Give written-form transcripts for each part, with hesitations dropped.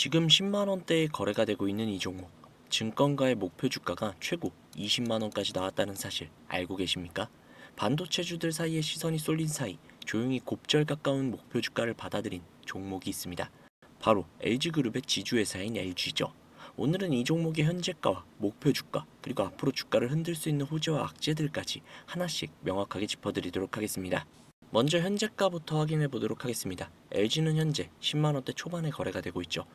지금 10만원대에 거래가 되고 있는 이 종목, 증권가의 목표 주가가 최고 20만원까지 나왔다는 사실 알고 계십니까? 반도체주들 사이에 시선이 쏠린 사이 조용히 곱절 가까운 목표 주가를 받아들인 종목이 있습니다. 바로 LG그룹의 지주회사인 LG죠. 오늘은 이 종목의 현재가와 목표 주가, 그리고 앞으로 주가를 흔들 수 있는 호재와 악재들까지 하나씩 명확하게 짚어드리도록 하겠습니다. 먼저 현재가부터 확인해 보도록 하겠습니다. LG는 현재 10만원대 초반에 거래가 되고 있죠.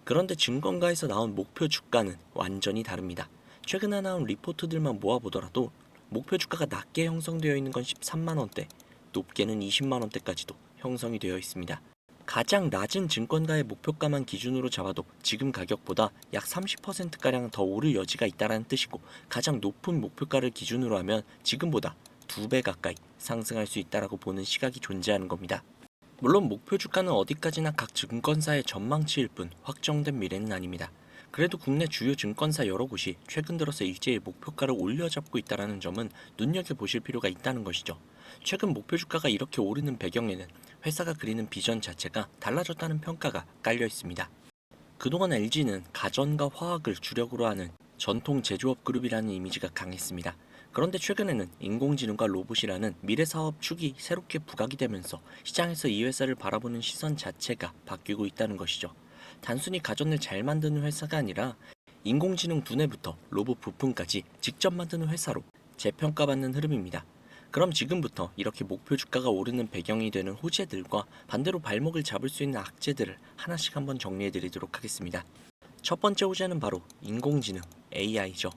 그런데 증권가에서 나온 목표 주가는 완전히 다릅니다. 최근에 나온 리포트들만 모아보더라도 목표 주가가 낮게 형성되어 있는 건 13만원대, 높게는 20만원대까지도 형성이 되어 있습니다. 가장 낮은 증권가의 목표가만 기준으로 잡아도 지금 가격보다 약 30%가량 더 오를 여지가 있다는 뜻이고, 가장 높은 목표가를 기준으로 하면 지금보다 2배 가까이 상승할 수 있다라고 보는 시각이 존재하는 겁니다. 물론 목표 주가는 어디까지나 각 증권사의 전망치일 뿐 확정된 미래는 아닙니다. 그래도 국내 주요 증권사 여러 곳이 최근 들어서 일제히 목표가를 올려잡고 있다는 점은 눈여겨보실 필요가 있다는 것이죠. 최근 목표 주가가 이렇게 오르는 배경에는 회사가 그리는 비전 자체가 달라졌다는 평가가 깔려 있습니다. 그동안 LG는 가전과 화학을 주력으로 하는 전통 제조업 그룹이라는 이미지가 강했습니다. 그런데 최근에는 인공지능과 로봇이라는 미래 사업 축이 새롭게 부각이 되면서 시장에서 이 회사를 바라보는 시선 자체가 바뀌고 있다는 것이죠. 단순히 가전을 잘 만드는 회사가 아니라 인공지능 두뇌부터 로봇 부품까지 직접 만드는 회사로 재평가받는 흐름입니다. 그럼 지금부터 이렇게 목표 주가가 오르는 배경이 되는 호재들과 반대로 발목을 잡을 수 있는 악재들을 하나씩 한번 정리해 드리도록 하겠습니다. 첫 번째 호재는 바로 인공지능, AI죠.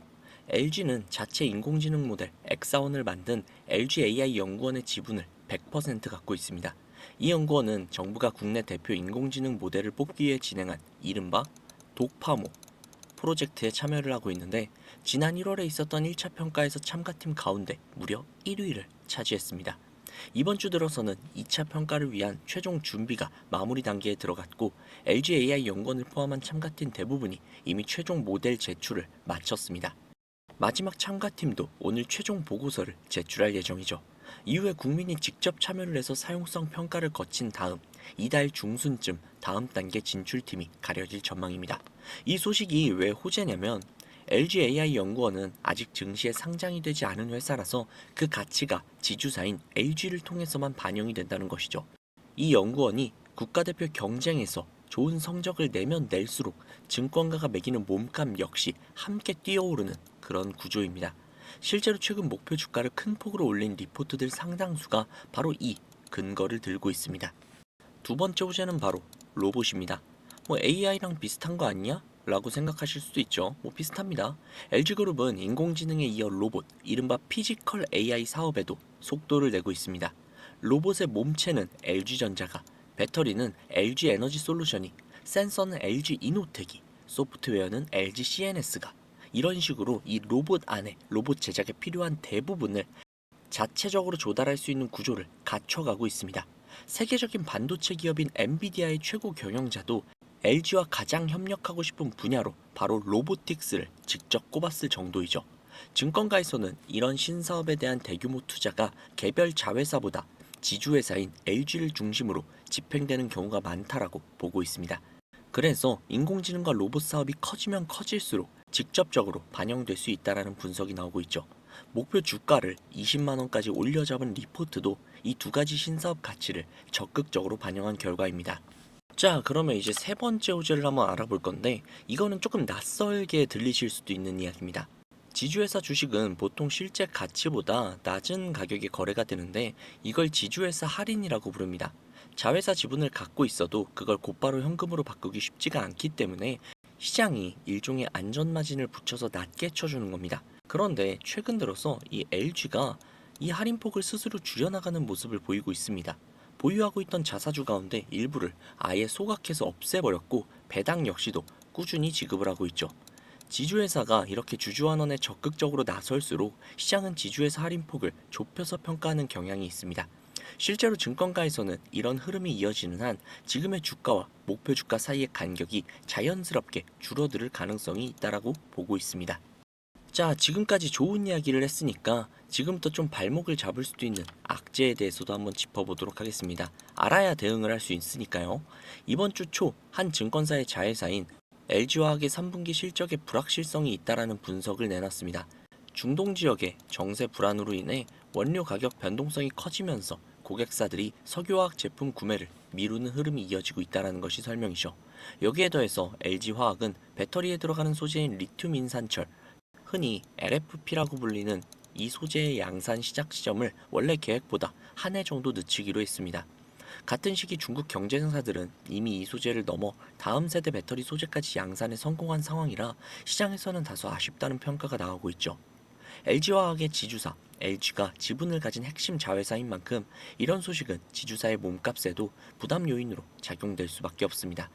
LG는 자체 인공지능 모델 엑사원을 만든 LG AI 연구원의 지분을 100% 갖고 있습니다. 이 연구원은 정부가 국내 대표 인공지능 모델을 뽑기 위해 진행한 이른바 독파모 프로젝트에 참여를 하고 있는데, 지난 1월에 있었던 1차 평가에서 참가팀 가운데 무려 1위를 차지했습니다. 이번 주 들어서는 2차 평가를 위한 최종 준비가 마무리 단계에 들어갔고, LG AI 연구원을 포함한 참가팀 대부분이 이미 최종 모델 제출을 마쳤습니다. 마지막 참가팀도 오늘 최종 보고서를 제출할 예정이죠. 이후에 국민이 직접 참여를 해서 사용성 평가를 거친 다음 이달 중순쯤 다음 단계 진출팀이 가려질 전망입니다. 이 소식이 왜 호재냐면, LG AI 연구원은 아직 증시에 상장이 되지 않은 회사라서 그 가치가 지주사인 LG를 통해서만 반영이 된다는 것이죠. 이 연구원이 국가대표 경쟁에서 좋은 성적을 내면 낼수록 증권가가 매기는 몸값 역시 함께 뛰어오르는 그런 구조입니다. 실제로 최근 목표 주가를 큰 폭으로 올린 리포트들 상당수가 바로 이 근거를 들고 있습니다. 두 번째 호재는 바로 로봇입니다. AI랑 비슷한 거 아니야? 라고 생각하실 수도 있죠. 비슷합니다. LG그룹은 인공지능에 이어 로봇, 이른바 피지컬 AI 사업에도 속도를 내고 있습니다. 로봇의 몸체는 LG전자가, 배터리는 LG에너지솔루션이, 센서는 LG이노텍이, 소프트웨어는 LGCNS가, 이런 식으로 이 로봇 안에 로봇 제작에 필요한 대부분을 자체적으로 조달할 수 있는 구조를 갖춰가고 있습니다. 세계적인 반도체 기업인 엔비디아의 최고 경영자도 LG와 가장 협력하고 싶은 분야로 바로 로보틱스를 직접 꼽았을 정도이죠. 증권가에서는 이런 신사업에 대한 대규모 투자가 개별 자회사보다 지주회사인 LG를 중심으로 집행되는 경우가 많다라고 보고 있습니다. 그래서 인공지능과 로봇 사업이 커지면 커질수록 직접적으로 반영될 수 있다라는 분석이 나오고 있죠. 목표 주가를 20만 원까지 올려잡은 리포트도 이 두 가지 신사업 가치를 적극적으로 반영한 결과입니다. 자, 그러면 이제 세 번째 호재를 한번 알아볼 건데, 이거는 조금 낯설게 들리실 수도 있는 이야기입니다. 지주회사 주식은 보통 실제 가치보다 낮은 가격에 거래가 되는데, 이걸 지주회사 할인이라고 부릅니다. 자회사 지분을 갖고 있어도 그걸 곧바로 현금으로 바꾸기 쉽지가 않기 때문에 시장이 일종의 안전마진을 붙여서 낮게 쳐주는 겁니다. 그런데 최근 들어서 이 LG가 이 할인폭을 스스로 줄여나가는 모습을 보이고 있습니다. 보유하고 있던 자사주 가운데 일부를 아예 소각해서 없애버렸고, 배당 역시도 꾸준히 지급을 하고 있죠. 지주회사가 이렇게 주주환원에 적극적으로 나설수록 시장은 지주회사 할인폭을 좁혀서 평가하는 경향이 있습니다. 실제로 증권가에서는 이런 흐름이 이어지는 한 지금의 주가와 목표 주가 사이의 간격이 자연스럽게 줄어들 가능성이 있다라고 보고 있습니다. 자, 지금까지 좋은 이야기를 했으니까 지금부터 좀 발목을 잡을 수도 있는 악재에 대해서도 한번 짚어보도록 하겠습니다. 알아야 대응을 할 수 있으니까요. 이번 주 초 한 증권사의 자회사인 LG화학의 3분기 실적에 불확실성이 있다라는 분석을 내놨습니다. 중동 지역의 정세 불안으로 인해 원료 가격 변동성이 커지면서 고객사들이 석유화학 제품 구매를 미루는 흐름이 이어지고 있다는 것이 설명이죠. 여기에 더해서 LG화학은 배터리에 들어가는 소재인 리튬 인산철, 흔히 LFP라고 불리는 이 소재의 양산 시작 시점을 원래 계획보다 한 해 정도 늦추기로 했습니다. 같은 시기 중국 경쟁사들은 이미 이 소재를 넘어 다음 세대 배터리 소재까지 양산에 성공한 상황이라 시장에서는 다소 아쉽다는 평가가 나오고 있죠. LG화학의 지주사, LG가 지분을 가진 핵심 자회사인 만큼 이런 소식은 지주사의 몸값에도 부담 요인으로 작용될 수밖에 없습니다.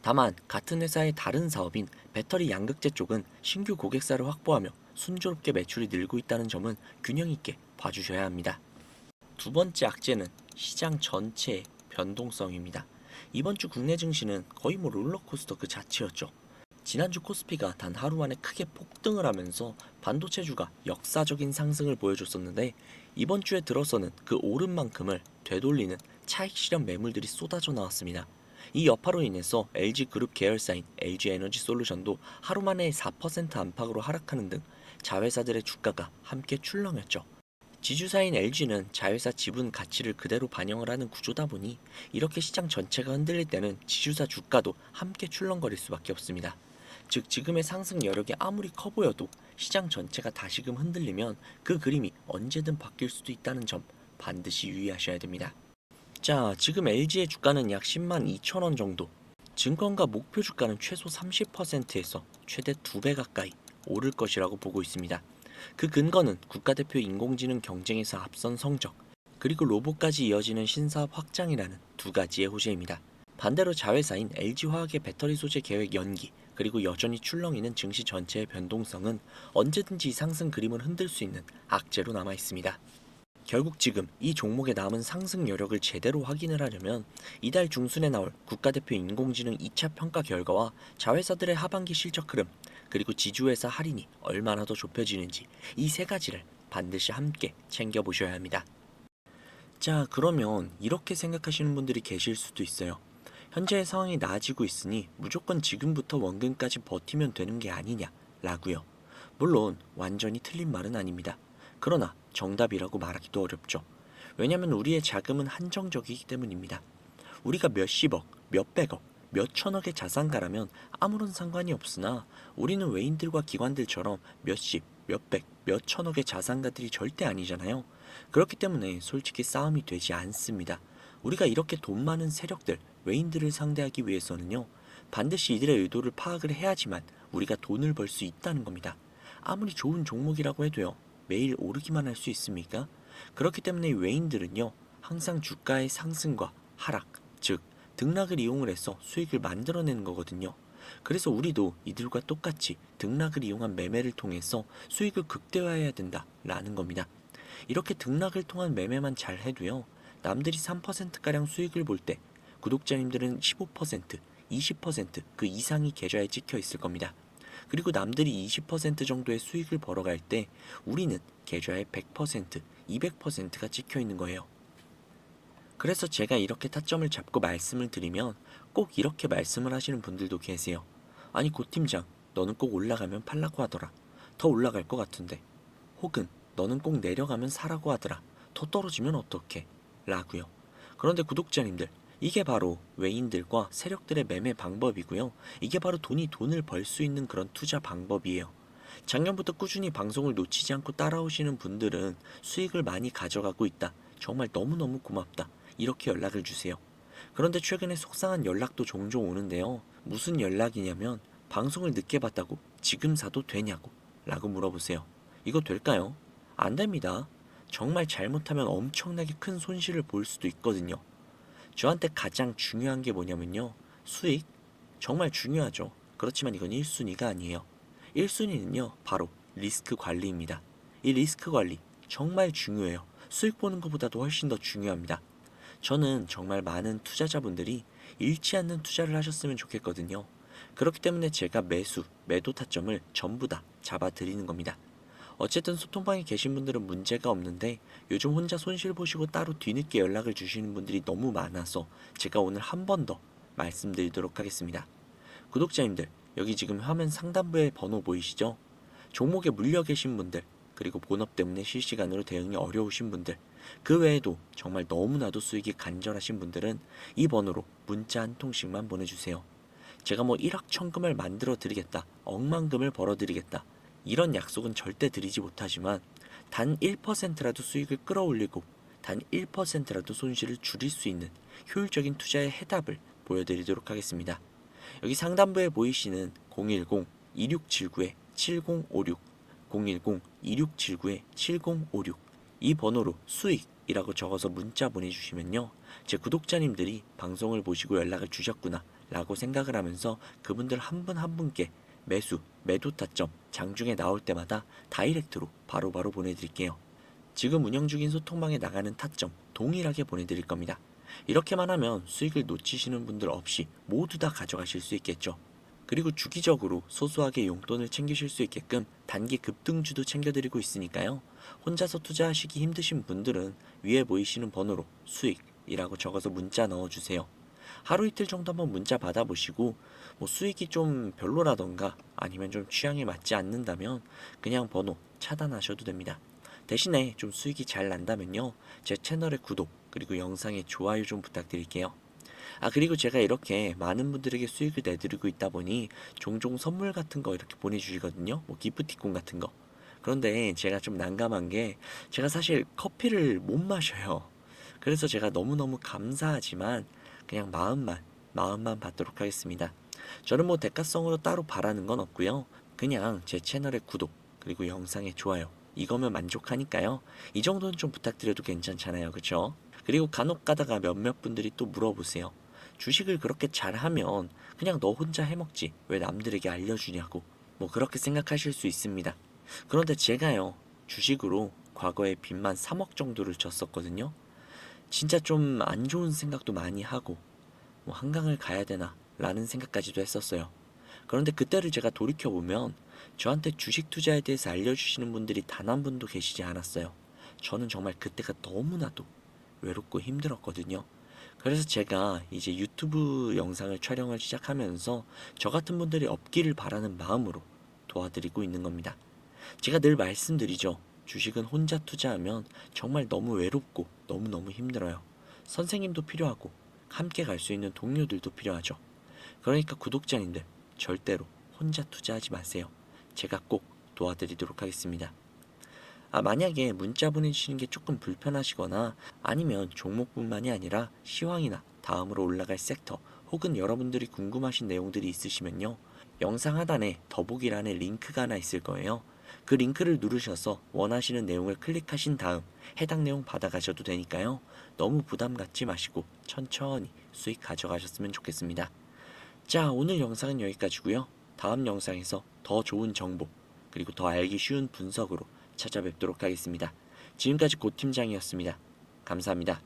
다만 같은 회사의 다른 사업인 배터리 양극재 쪽은 신규 고객사를 확보하며 순조롭게 매출이 늘고 있다는 점은 균형 있게 봐주셔야 합니다. 두 번째 악재는 시장 전체의 변동성입니다. 이번 주 국내 증시는 거의 롤러코스터 그 자체였죠. 지난주 코스피가 단 하루 만에 크게 폭등을 하면서 반도체주가 역사적인 상승을 보여줬었는데 이번 주에 들어서는 그 오름만큼을 되돌리는 차익 실현 매물들이 쏟아져 나왔습니다. 이 여파로 인해서 LG그룹 계열사인 LG에너지솔루션도 하루 만에 4% 안팎으로 하락하는 등 자회사들의 주가가 함께 출렁였죠. 지주사인 LG는 자회사 지분 가치를 그대로 반영을 하는 구조다 보니 이렇게 시장 전체가 흔들릴 때는 지주사 주가도 함께 출렁거릴 수밖에 없습니다. 즉 지금의 상승 여력이 아무리 커 보여도 시장 전체가 다시금 흔들리면 그 그림이 언제든 바뀔 수도 있다는 점 반드시 유의하셔야 됩니다. 자, 지금 LG의 주가는 약 10만 2천 원 정도, 증권가 목표 주가는 최소 30%에서 최대 2배 가까이 오를 것이라고 보고 있습니다. 그 근거는 국가대표 인공지능 경쟁에서 앞선 성적, 그리고 로봇까지 이어지는 신사업 확장이라는 두 가지의 호재입니다. 반대로 자회사인 LG화학의 배터리 소재 계획 연기, 그리고 여전히 출렁이는 증시 전체의 변동성은 언제든지 상승 그림을 흔들 수 있는 악재로 남아 있습니다. 결국 지금 이 종목의 남은 상승 여력을 제대로 확인을 하려면 이달 중순에 나올 국가대표 인공지능 2차 평가 결과와 자회사들의 하반기 실적 흐름, 그리고 지주회사 할인이 얼마나 더 좁혀지는지 이 세 가지를 반드시 함께 챙겨보셔야 합니다. 자, 그러면 이렇게 생각하시는 분들이 계실 수도 있어요. 현재의 상황이 나아지고 있으니 무조건 지금부터 원금까지 버티면 되는 게 아니냐 라고요. 물론 완전히 틀린 말은 아닙니다. 그러나 정답이라고 말하기도 어렵죠. 왜냐면 우리의 자금은 한정적이기 때문입니다. 우리가 몇십억, 몇백억, 몇천억의 자산가라면 아무런 상관이 없으나 우리는 외인들과 기관들처럼 몇십, 몇백, 몇천억의 자산가들이 절대 아니잖아요. 그렇기 때문에 솔직히 싸움이 되지 않습니다. 우리가 이렇게 돈 많은 세력들, 외인들을 상대하기 위해서는요, 반드시 이들의 의도를 파악을 해야지만 우리가 돈을 벌 수 있다는 겁니다. 아무리 좋은 종목이라고 해도요, 매일 오르기만 할 수 있습니까? 그렇기 때문에 외인들은요, 항상 주가의 상승과 하락, 즉 등락을 이용을 해서 수익을 만들어내는 거거든요. 그래서 우리도 이들과 똑같이 등락을 이용한 매매를 통해서 수익을 극대화해야 된다라는 겁니다. 이렇게 등락을 통한 매매만 잘 해도요, 남들이 3%가량 수익을 볼 때 구독자님들은 15%, 20%그 이상이 계좌에 찍혀 있을 겁니다. 그리고 남들이 20% 정도의 수익을 벌어갈 때 우리는 계좌에 100%, 200%가 찍혀 있는 거예요. 그래서 제가 이렇게 타점을 잡고 말씀을 드리면 꼭 이렇게 말씀을 하시는 분들도 계세요. 아니 고 팀장, 너는 꼭 올라가면 팔라고 하더라. 더 올라갈 것 같은데. 혹은 너는 꼭 내려가면 사라고 하더라. 더 떨어지면 어떡해? 라고요. 그런데 구독자님들, 이게 바로 외인들과 세력들의 매매 방법이고요. 이게 바로 돈을 벌 수 있는 그런 투자 방법이에요. 작년부터 꾸준히 방송을 놓치지 않고 따라오시는 분들은 수익을 많이 가져가고 있다. 정말 너무너무 고맙다. 이렇게 연락을 주세요. 그런데 최근에 속상한 연락도 종종 오는데요. 무슨 연락이냐면 방송을 늦게 봤다고 지금 사도 되냐고 라고 물어보세요. 이거 될까요? 안 됩니다. 정말 잘못하면 엄청나게 큰 손실을 볼 수도 있거든요. 저한테 가장 중요한 게 뭐냐면요. 수익? 정말 중요하죠. 그렇지만 이건 1순위가 아니에요. 1순위는요, 바로 리스크 관리입니다. 이 리스크 관리 정말 중요해요. 수익 보는 것보다도 훨씬 더 중요합니다. 저는 정말 많은 투자자분들이 잃지 않는 투자를 하셨으면 좋겠거든요. 그렇기 때문에 제가 매수, 매도 타점을 전부 다 잡아드리는 겁니다. 어쨌든 소통방에 계신 분들은 문제가 없는데 요즘 혼자 손실 보시고 따로 뒤늦게 연락을 주시는 분들이 너무 많아서 제가 오늘 한 번 더 말씀드리도록 하겠습니다. 구독자님들, 여기 지금 화면 상단부에 번호 보이시죠? 종목에 물려 계신 분들, 그리고 본업 때문에 실시간으로 대응이 어려우신 분들, 그 외에도 정말 너무나도 수익이 간절하신 분들은 이 번호로 문자 한 통씩만 보내주세요. 제가 뭐 1억 천금을 만들어 드리겠다, 억만금을 벌어 드리겠다, 이런 약속은 절대 드리지 못하지만 단 1%라도 수익을 끌어올리고 단 1%라도 손실을 줄일 수 있는 효율적인 투자의 해답을 보여드리도록 하겠습니다. 여기 상단부에 보이시는 010-2679-7056, 010-2679-7056 이 번호로 수익이라고 적어서 문자 보내주시면요, 제 구독자님들이 방송을 보시고 연락을 주셨구나 라고 생각을 하면서 그분들 한 분 한 분께 매수, 매도 타점 장중에 나올 때마다 다이렉트로 바로바로 보내드릴게요. 지금 운영 중인 소통방에 나가는 타점 동일하게 보내드릴 겁니다. 이렇게만 하면 수익을 놓치시는 분들 없이 모두 다 가져가실 수 있겠죠. 그리고 주기적으로 소소하게 용돈을 챙기실 수 있게끔 단기 급등주도 챙겨드리고 있으니까요. 혼자서 투자하시기 힘드신 분들은 위에 보이시는 번호로 수익이라고 적어서 문자 넣어주세요. 하루 이틀 정도 한번 문자 받아보시고 뭐 수익이 좀 별로라던가 아니면 좀 취향에 맞지 않는다면 그냥 번호 차단하셔도 됩니다. 대신에 좀 수익이 잘 난다면요, 제 채널의 구독 그리고 영상의 좋아요 좀 부탁드릴게요. 그리고 제가 이렇게 많은 분들에게 수익을 내드리고 있다 보니 종종 선물 같은 거 이렇게 보내주시거든요. 뭐 기프티콘 같은 거. 그런데 제가 좀 난감한 게 제가 사실 커피를 못 마셔요. 그래서 제가 너무너무 감사하지만 그냥 마음만 받도록 하겠습니다. 저는 뭐 대가성으로 따로 바라는 건 없고요. 그냥 제 채널의 구독 그리고 영상의 좋아요 이거면 만족하니까요. 이 정도는 좀 부탁드려도 괜찮잖아요. 그쵸? 그리고 간혹 가다가 몇몇 분들이 또 물어보세요. 주식을 그렇게 잘하면 그냥 너 혼자 해먹지 왜 남들에게 알려주냐고 뭐 그렇게 생각하실 수 있습니다. 그런데 제가요, 주식으로 과거에 빚만 3억 정도를 졌었거든요. 진짜 좀 안 좋은 생각도 많이 하고 뭐 한강을 가야 되나 라는 생각까지도 했었어요. 그런데 그때를 제가 돌이켜보면 저한테 주식 투자에 대해서 알려주시는 분들이 단 한 분도 계시지 않았어요. 저는 정말 그때가 너무나도 외롭고 힘들었거든요. 그래서 제가 이제 유튜브 영상을 촬영을 시작하면서 저 같은 분들이 없기를 바라는 마음으로 도와드리고 있는 겁니다. 제가 늘 말씀드리죠. 주식은 혼자 투자하면 정말 너무 외롭고 너무너무 힘들어요. 선생님도 필요하고 함께 갈 수 있는 동료들도 필요하죠. 그러니까 구독자님들 절대로 혼자 투자하지 마세요. 제가 꼭 도와드리도록 하겠습니다. 만약에 문자 보내주시는 게 조금 불편하시거나 아니면 종목뿐만이 아니라 시황이나 다음으로 올라갈 섹터 혹은 여러분들이 궁금하신 내용들이 있으시면요, 영상 하단에 더보기란에 링크가 하나 있을 거예요. 그 링크를 누르셔서 원하시는 내용을 클릭하신 다음 해당 내용 받아가셔도 되니까요. 너무 부담 갖지 마시고 천천히 수익 가져가셨으면 좋겠습니다. 자, 오늘 영상은 여기까지고요. 다음 영상에서 더 좋은 정보 그리고 더 알기 쉬운 분석으로 찾아뵙도록 하겠습니다. 지금까지 고 팀장이었습니다. 감사합니다.